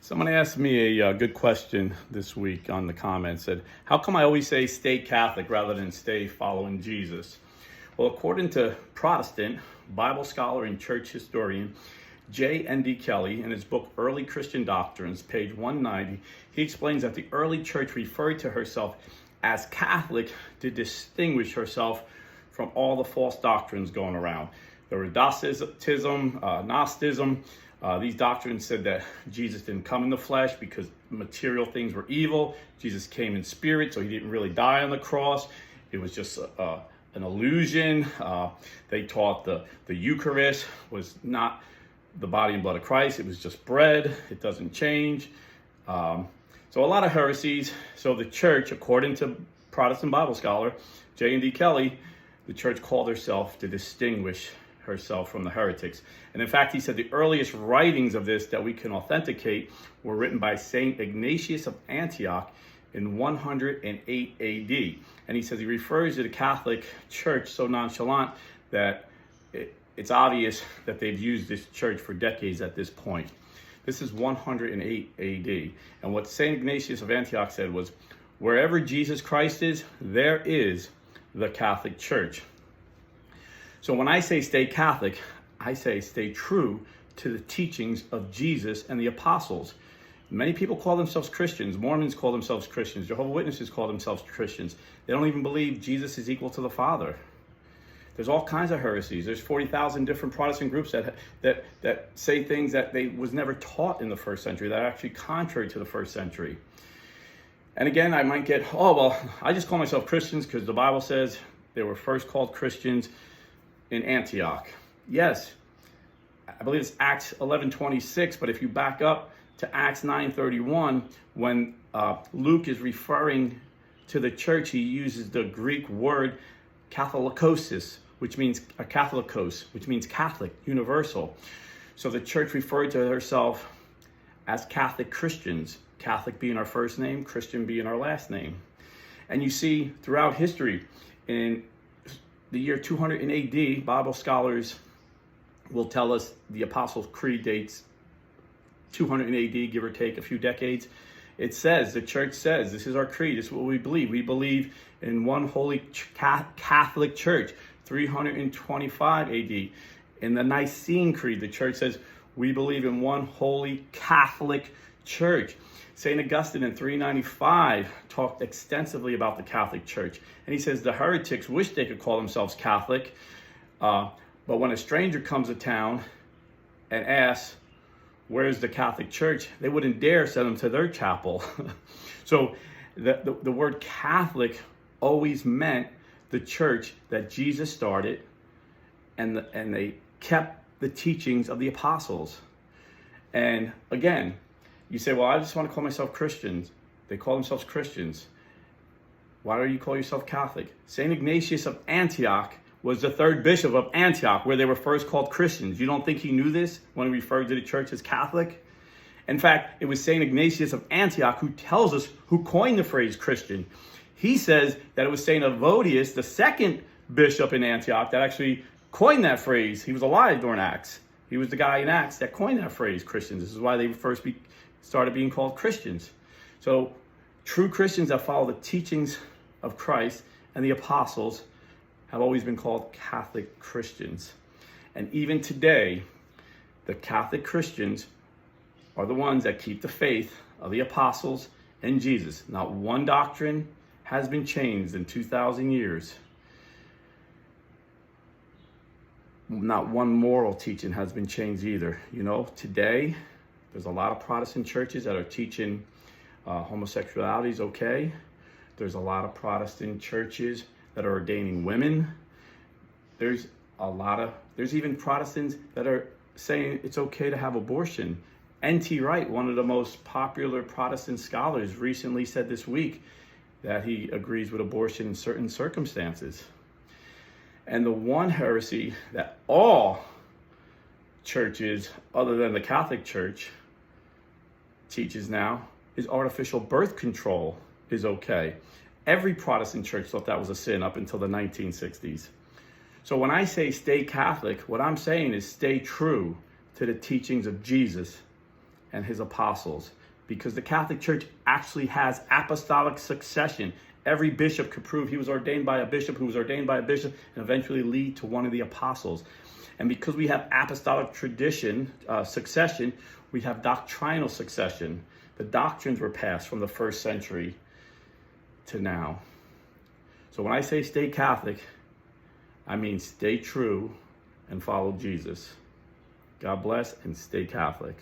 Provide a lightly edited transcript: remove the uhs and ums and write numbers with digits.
Someone asked me a good question this week on the comments. Said, how come I always say stay Catholic rather than stay following Jesus? Well, according to Protestant, Bible scholar and church historian J. N.D. Kelly, in his book Early Christian Doctrines, page 190, he explains that the early church referred to herself as Catholic to distinguish herself from all the false doctrines going around. There were Docetism, Gnosticism. These doctrines said that Jesus didn't come in the flesh because material things were evil. Jesus came in spirit, so he didn't really die on the cross. It was just an illusion. They taught the Eucharist was not the body and blood of Christ. It was just bread. It doesn't change. So a lot of heresies. So the church, according to Protestant Bible scholar J.N.D. Kelly, the church called herself to distinguish herself from the heretics. And in fact, he said the earliest writings of this that we can authenticate were written by Saint Ignatius of Antioch in 108 AD. And he says he refers to the Catholic Church so nonchalant that it's obvious that they've used this church for decades at this point. This is 108 AD. And what Saint Ignatius of Antioch said was, wherever Jesus Christ is, there is the Catholic Church. So when I say stay Catholic, I say stay true to the teachings of Jesus and the apostles. Many people call themselves Christians. Mormons call themselves Christians. Jehovah's Witnesses call themselves Christians. They don't even believe Jesus is equal to the Father. There's all kinds of heresies. There's 40,000 different Protestant groups that say things that they was never taught in the first century, that are actually contrary to the first century. And again, I might get, I just call myself Christians because the Bible says they were first called Christians in Antioch. Yes, I believe it's Acts 11:26, but if you back up to Acts 9:31, when Luke is referring to the church, he uses the Greek word katholikosis, which means Catholicos, which means Catholic, universal. So the church referred to herself as Catholic Christians, Catholic being our first name, Christian being our last name. And you see throughout history, in the year 200 in AD, Bible scholars will tell us the Apostles' Creed dates 200 in AD, give or take a few decades. It says, the church says, this is our creed, this is what we believe. We believe in one holy Catholic church, 325 AD. In the Nicene Creed, the church says, we believe in one holy Catholic church. St. Augustine in 395 talked extensively about the Catholic Church. And he says the heretics wish they could call themselves Catholic, but when a stranger comes to town and asks, where's the Catholic Church? They wouldn't dare send them to their chapel. So the word Catholic always meant the church that Jesus started, and they kept the teachings of the apostles. And again, you say, well, I just want to call myself Christians. They call themselves Christians. Why do you call yourself Catholic? St. Ignatius of Antioch was the third bishop of Antioch, where they were first called Christians. You don't think he knew this when he referred to the church as Catholic? In fact, it was St. Ignatius of Antioch who tells us who coined the phrase Christian. He says that it was St. Evodius, the second bishop in Antioch, that actually coined that phrase. He was alive during Acts. He was the guy in Acts that coined that phrase, Christians. This is why they first started being called Christians. So true Christians that follow the teachings of Christ and the apostles have always been called Catholic Christians. And even today, the Catholic Christians are the ones that keep the faith of the apostles and Jesus. Not one doctrine has been changed in 2,000 years. Not one moral teaching has been changed either. You know, today, there's a lot of Protestant churches that are teaching homosexuality is okay. There's a lot of Protestant churches that are ordaining women. There's even Protestants that are saying it's okay to have abortion. N.T. Wright, one of the most popular Protestant scholars, recently said this week that he agrees with abortion in certain circumstances. And the one heresy that all churches, other than the Catholic Church, teaches now is artificial birth control is okay. Every Protestant church thought that was a sin up until the 1960s. So when I say stay Catholic, what I'm saying is stay true to the teachings of Jesus and his apostles. because the Catholic Church actually has apostolic succession. Every bishop could prove he was ordained by a bishop who was ordained by a bishop and eventually lead to one of the apostles. And because we have apostolic tradition, succession, we have doctrinal succession. The doctrines were passed from the first century to now. So when I say stay Catholic, I mean stay true and follow Jesus. God bless and stay Catholic.